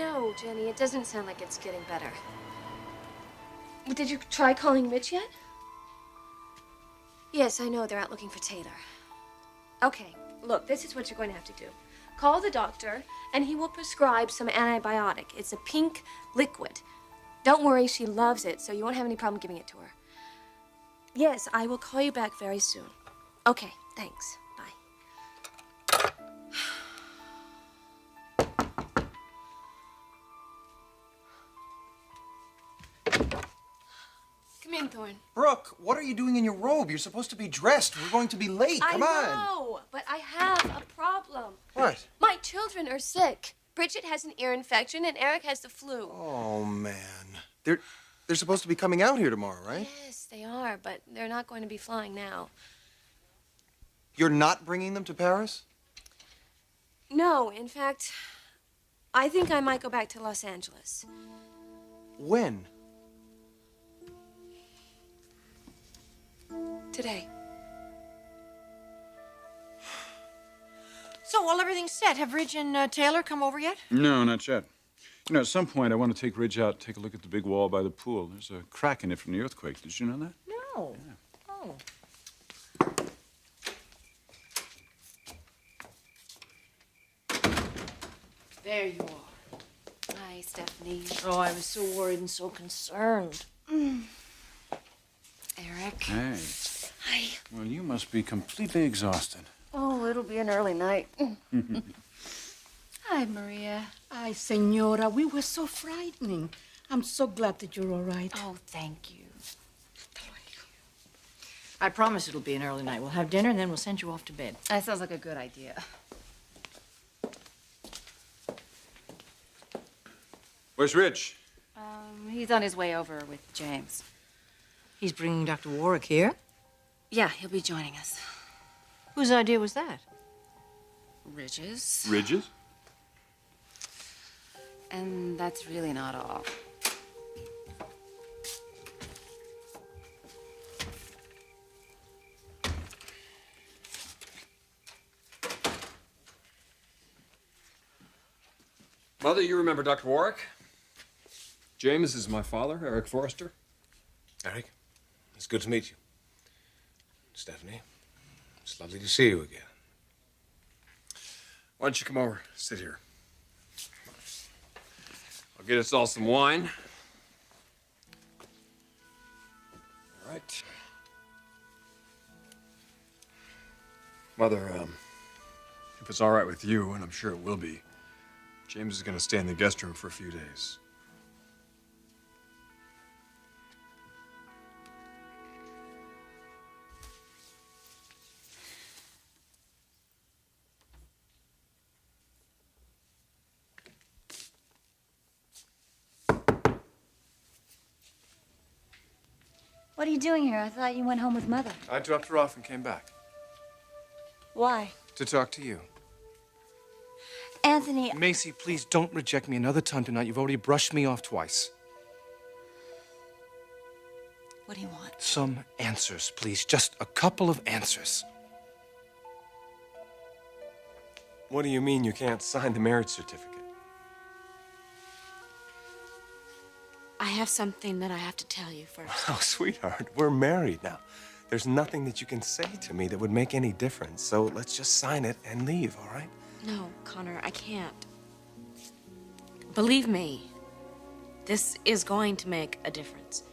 No, Jenny, it doesn't sound like it's getting better. Did you try calling Rich yet? Yes, I know. They're out looking for Taylor. Okay, look, this is what you're going to have to do. Call the doctor, and he will prescribe some antibiotic. It's a pink liquid. Don't worry, she loves it, so you won't have any problem giving it to her. Yes, I will call you back very soon. Okay, thanks. Bye. Come in, Thorne. Brooke, what are you doing in your robe? You're supposed to be dressed. We're going to be late. Come on. I know, but I have a problem. What? My children are sick. Bridget has an ear infection, and Eric has the flu. Oh, man. They're supposed to be coming out here tomorrow, right? Yes, they are, but they're not going to be flying now. You're not bringing them to Paris? No, in fact, I think I might go back to Los Angeles. When? Today. So, well, everything's set. Have Ridge and Taylor come over yet? No, not yet. You know, at some point, I want to take Ridge out, take a look at the big wall by the pool. There's a crack in it from the earthquake. Did you know that? No. Yeah. Oh. There you are. Hi, Stephanie. Oh, I was so worried and so concerned. Eric. Hey. Hi. Well, you must be completely exhausted. Oh, it'll be an early night. Hi, Maria. Ay, señora, we were so frightening. I'm so glad that you're all right. Oh, thank you. I promise it'll be an early night. We'll have dinner, and then we'll send you off to bed. That sounds like a good idea. Where's Ridge? He's on his way over with James. He's bringing Dr. Warwick here? Yeah, he'll be joining us. Whose idea was that? Ridge's. Ridge's? And that's really not all. Mother, you remember Dr. Warwick? James is my father, Eric Forrester. Eric, it's good to meet you. Stephanie, it's lovely to see you again. Why don't you come over, sit here. I'll get us all some wine. All right. Mother, if it's all right with you, and I'm sure it will be, James is going to stay in the guest room for a few days. What are you doing here? I thought you went home with Mother. I dropped her off and came back. Why? To talk to you. Anthony... Macy, please don't reject me another time tonight. You've already brushed me off twice. What do you want? Some answers, please. Just a couple of answers. What do you mean you can't sign the marriage certificate? I have something that I have to tell you first. Oh, sweetheart, we're married now. There's nothing that you can say to me that would make any difference. So let's just sign it and leave, all right? No, Connor, I can't. Believe me, this is going to make a difference.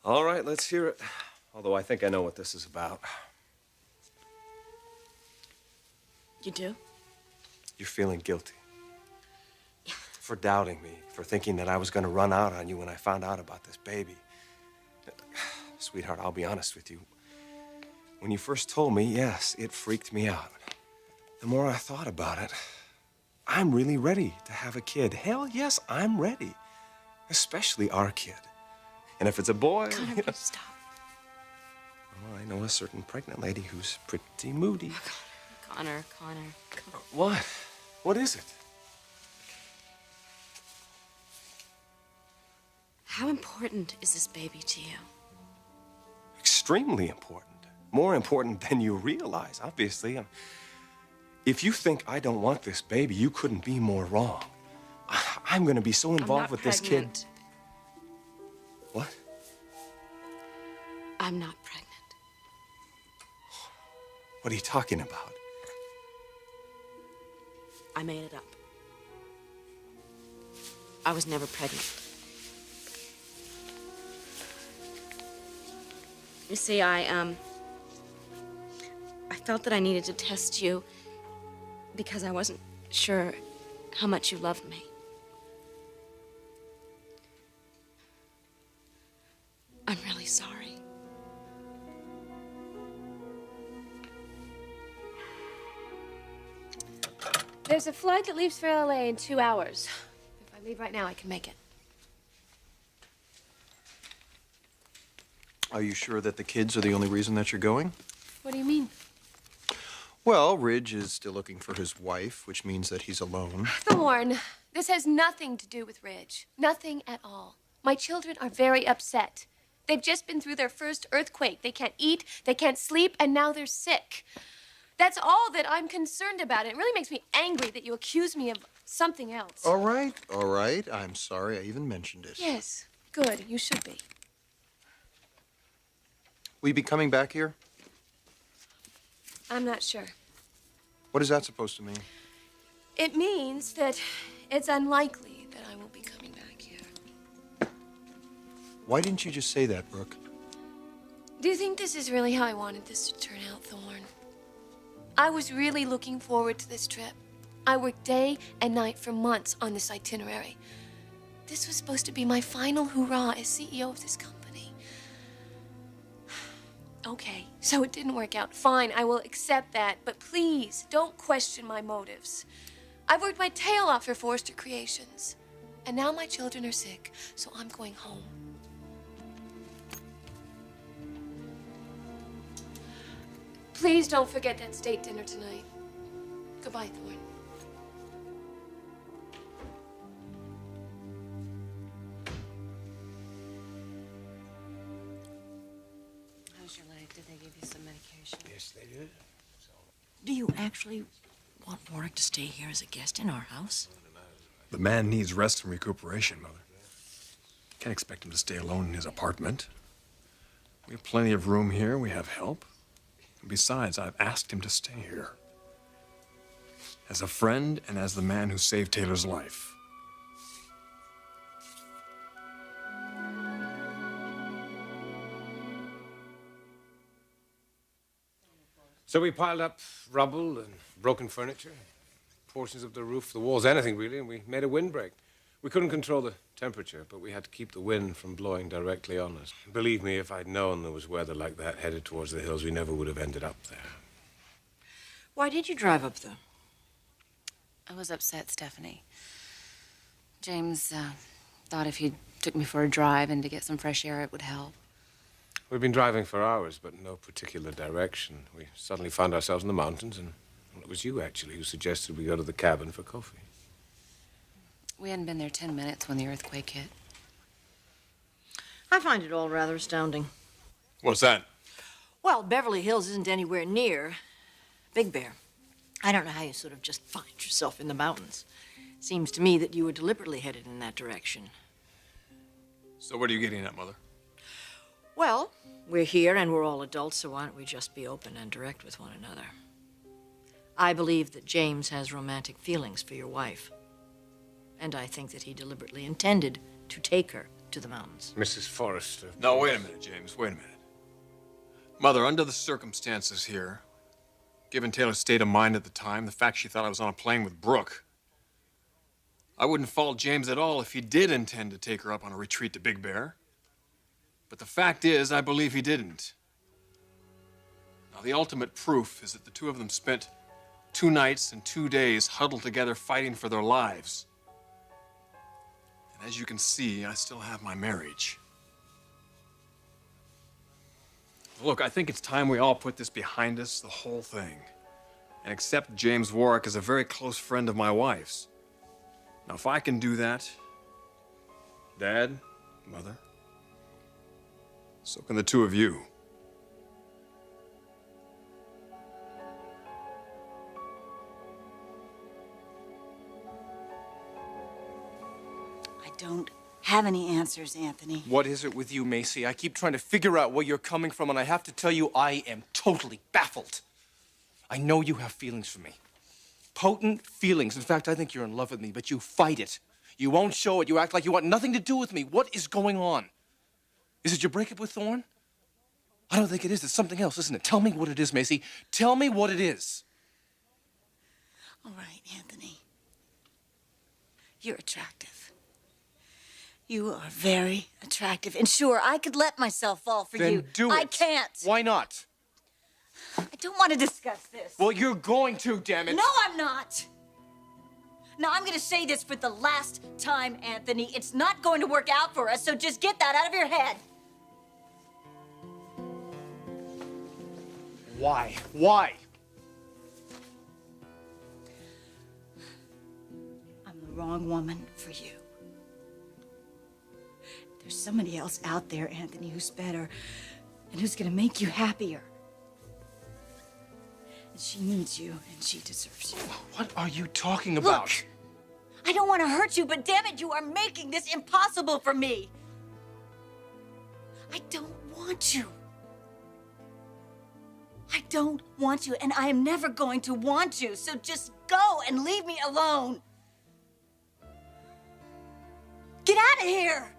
All right, let's hear it. Although I think I know what this is about. You do? You're feeling guilty. For doubting me, for thinking that I was going to run out on you when I found out about this baby. Sweetheart, I'll be honest with you. When you first told me, yes, it freaked me out. The more I thought about it, I'm really ready to have a kid. Hell, yes, I'm ready. Especially our kid. And if it's a boy... Connor, please stop. Well, I know a certain pregnant lady who's pretty moody. Connor. What? What is it? How important is this baby to you? Extremely important. More important than you realize, obviously. If you think I don't want this baby, you couldn't be more wrong. I'm gonna be so involved with this kid. What? I'm not pregnant. What are you talking about? I made it up. I was never pregnant. You see, I felt that I needed to test you because I wasn't sure how much you loved me. I'm really sorry. There's a flight that leaves for LA in 2 hours. If I leave right now, I can make it. Are you sure that the kids are the only reason that you're going? What do you mean? Well, Ridge is still looking for his wife, which means that he's alone. Thorne, this has nothing to do with Ridge. Nothing at all. My children are very upset. They've just been through their first earthquake. They can't eat, they can't sleep, and now they're sick. That's all that I'm concerned about. It really makes me angry that you accuse me of something else. All right. I'm sorry I even mentioned it. Yes, good. You should be. Will you be coming back here? I'm not sure. What is that supposed to mean? It means that it's unlikely that I will be coming back here. Why didn't you just say that, Brooke? Do you think this is really how I wanted this to turn out, Thorne? I was really looking forward to this trip. I worked day and night for months on this itinerary. This was supposed to be my final hurrah as CEO of this company. Okay, so it didn't work out. Fine, I will accept that, but please don't question my motives. I've worked my tail off for Forrester Creations, and now my children are sick, so I'm going home. Please don't forget that state dinner tonight. Goodbye, Thorne. How's your leg? Did they give you some medication? Yes, they did. Do you actually want Warwick to stay here as a guest in our house? The man needs rest and recuperation, Mother. Can't expect him to stay alone in his apartment. We have plenty of room here. We have help. And besides, I've asked him to stay here. As a friend and as the man who saved Taylor's life. So we piled up rubble and broken furniture, portions of the roof, the walls, anything really, and we made a windbreak. We couldn't control the temperature, but we had to keep the wind from blowing directly on us. Believe me, if I'd known there was weather like that headed towards the hills, we never would have ended up there. Why did you drive up there? I was upset, Stephanie. James thought if you took me for a drive and to get some fresh air, it would help. We'd been driving for hours, but no particular direction. We suddenly found ourselves in the mountains, and well, it was you, actually, who suggested we go to the cabin for coffee. We hadn't been there 10 minutes when the earthquake hit. I find it all rather astounding. What's that? Well, Beverly Hills isn't anywhere near Big Bear. I don't know how you sort of just find yourself in the mountains. Seems to me that you were deliberately headed in that direction. So what are you getting at, Mother? Well, we're here and we're all adults, so why don't we just be open and direct with one another? I believe that James has romantic feelings for your wife. And I think that he deliberately intended to take her to the mountains. Mrs. Forrester. No, wait a minute, James. Wait a minute. Mother, under the circumstances here, given Taylor's state of mind at the time, the fact she thought I was on a plane with Brooke, I wouldn't fault James at all if he did intend to take her up on a retreat to Big Bear. But the fact is, I believe he didn't. Now, the ultimate proof is that the two of them spent 2 nights and 2 days huddled together fighting for their lives. And as you can see, I still have my marriage. Look, I think it's time we all put this behind us, the whole thing, and accept James Warwick as a very close friend of my wife's. Now, if I can do that, Dad, Mother, so can the two of you. I don't have any answers, Anthony. What is it with you, Macy? I keep trying to figure out where you're coming from, and I have to tell you, I am totally baffled. I know you have feelings for me. Potent feelings. In fact, I think you're in love with me, but you fight it. You won't show it. You act like you want nothing to do with me. What is going on? Is it your breakup with Thorne? I don't think it is. It's something else, isn't it? Tell me what it is, Macy. Tell me what it is. All right, Anthony. You're attractive. You are very attractive. And sure, I could let myself fall for Then you. do it. I can't. Why not? I don't want to discuss this. Well, you're going to, damn it. No, I'm not. Now, I'm going to say this for the last time, Anthony. It's not going to work out for us, so just get that out of your head. Why? Why? I'm the wrong woman for you. There's somebody else out there, Anthony, who's better and who's going to make you happier. And she needs you, and she deserves you. What are you talking about? Look, I don't want to hurt you, but damn it, you are making this impossible for me. I don't want you. I don't want you, and I am never going to want you, so just go and leave me alone. Get out of here!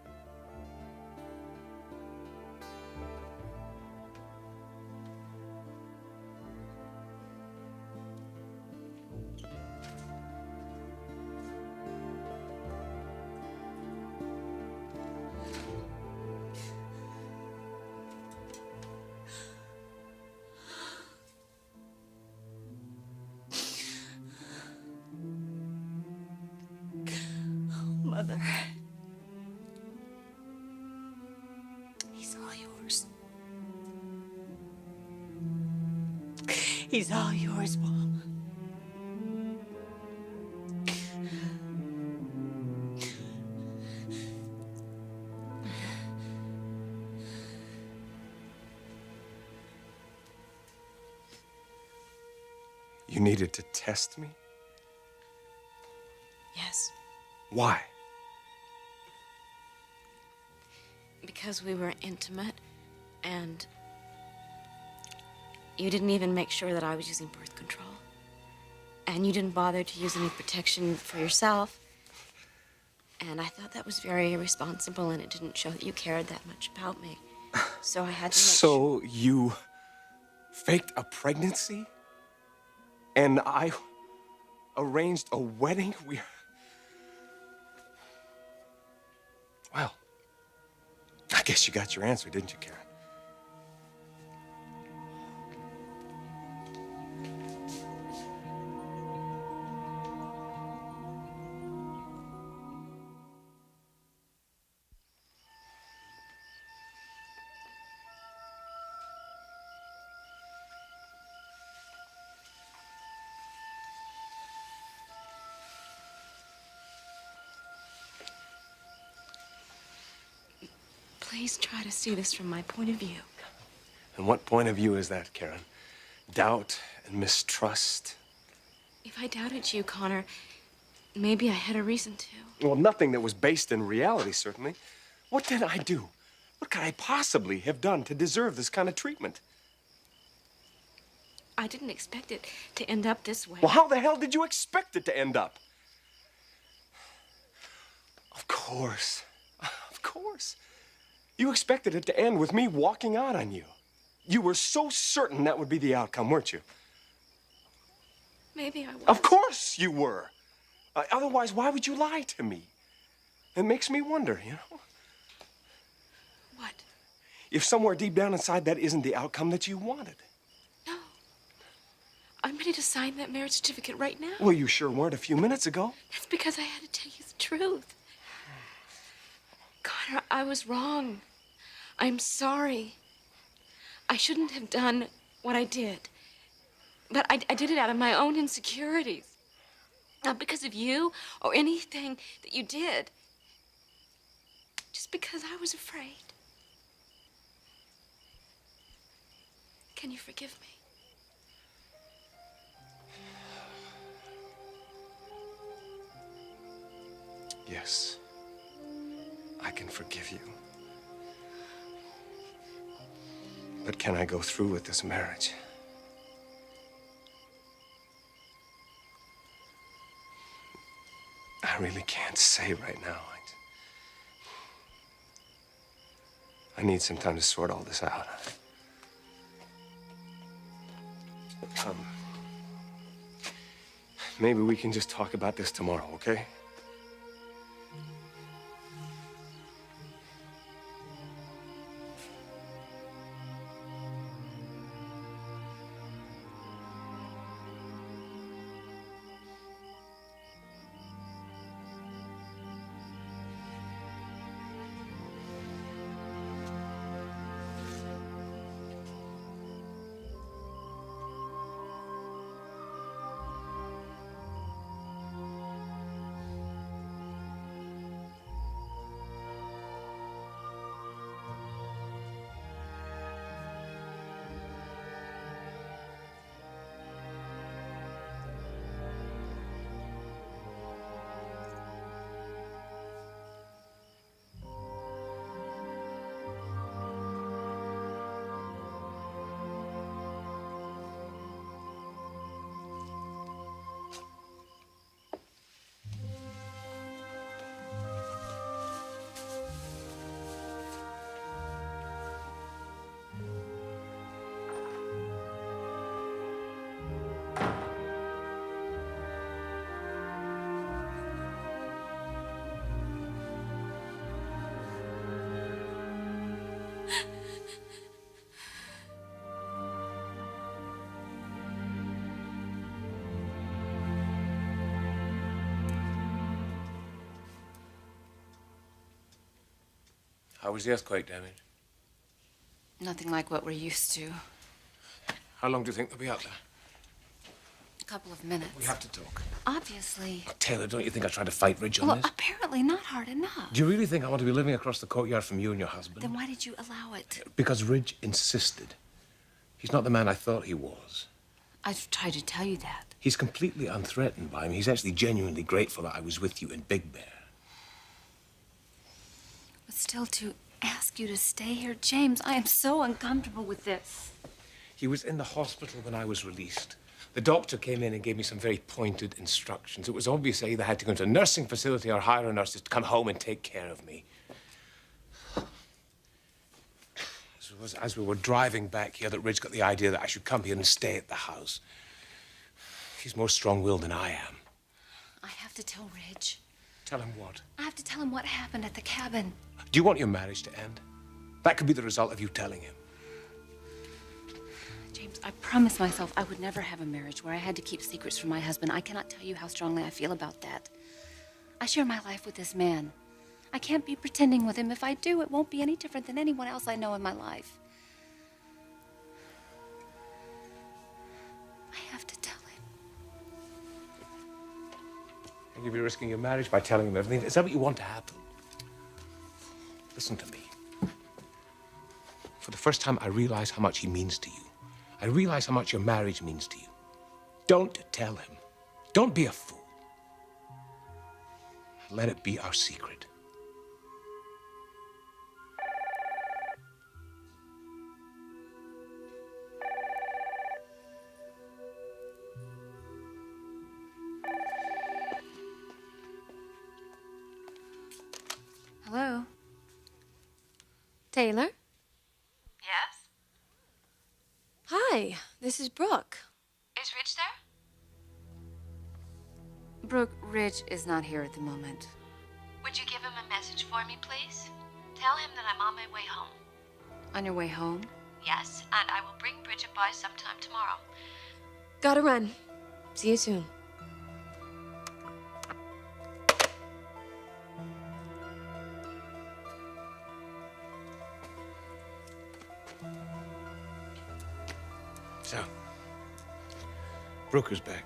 Mother. He's all yours. He's all yours, Mom. You needed to test me? Yes, Why? because we were intimate, and you didn't even make sure that I was using birth control. And you didn't bother to use any protection for yourself. And I thought that was very irresponsible, and it didn't show that you cared that much about me. So I had to make So you faked a pregnancy? And I arranged a wedding? Well, I guess you got your answer, didn't you, Karen? Please try to see this from my point of view. And what point of view is that, Karen? Doubt and mistrust? If I doubted you, Connor, maybe I had a reason to. Well, nothing that was based in reality, certainly. What did I do? What could I possibly have done to deserve this kind of treatment? I didn't expect it to end up this way. Well, how the hell did you expect it to end up? Of course. Of course. You expected it to end with me walking out on you. You were so certain that would be the outcome, weren't you? Maybe I was. Of course you were. Otherwise, why would you lie to me? It makes me wonder, you know? What? if somewhere deep down inside that isn't the outcome that you wanted? No. I'm ready to sign that marriage certificate right now. Well, you sure weren't a few minutes ago. That's because I had to tell you the truth. Connor, I was wrong. I'm sorry. I shouldn't have done what I did. But I did it out of my own insecurities. Not because of you or anything that you did. Just because I was afraid. Can you forgive me? Yes, I can forgive you. But can I go through with this marriage? I really can't say right now. I need some time to sort all this out. Maybe we can just talk about this tomorrow, okay? How was the earthquake damage? Nothing like what we're used to. How long do you think they'll be out there? A couple of minutes. We have to talk. Obviously. Oh, Taylor, don't you think I tried to fight Ridge on Well, this? apparently not hard enough. Do you really think I want to be living across the courtyard from you and your husband? Then why did you allow it? Because Ridge insisted. He's not the man I thought he was. I've tried to tell you that. He's completely unthreatened by me. He's actually genuinely grateful that I was with you in Big Bear. But still, to ask you to stay here, James, I am so uncomfortable with this. He was in the hospital when I was released. The doctor came in and gave me some very pointed instructions. It was obvious I either had to go into a nursing facility or hire a nurse to come home and take care of me. It was as we were driving back here that Ridge got the idea that I should come here and stay at the house. He's more strong-willed than I am. I have to tell Ridge. Tell him what? I have to tell him what happened at the cabin. Do you want your marriage to end? That could be the result of you telling him. James, I promised myself I would never have a marriage where I had to keep secrets from my husband. I cannot tell you how strongly I feel about that. I share my life with this man. I can't be pretending with him. If I do, it won't be any different than anyone else I know in my life. I have to tell him. And you'll be risking your marriage by telling him everything. Is that what you want to happen? Listen to me. For the first time, I realize how much he means to you. I realize how much your marriage means to you. Don't tell him. Don't be a fool. Let it be our secret. Hello? Taylor? Yes? Hi, this is Brooke. Is Ridge there? Brooke, Ridge is not here at the moment. Would you give him a message for me, please? Tell him that I'm on my way home. On your way home? Yes, and I will bring Bridget by sometime tomorrow. Gotta run. See you soon. So, Brooke is back.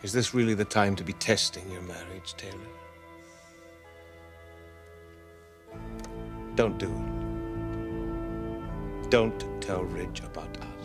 Is this really the time to be testing your marriage, Taylor? Don't do it. Don't tell Ridge about us.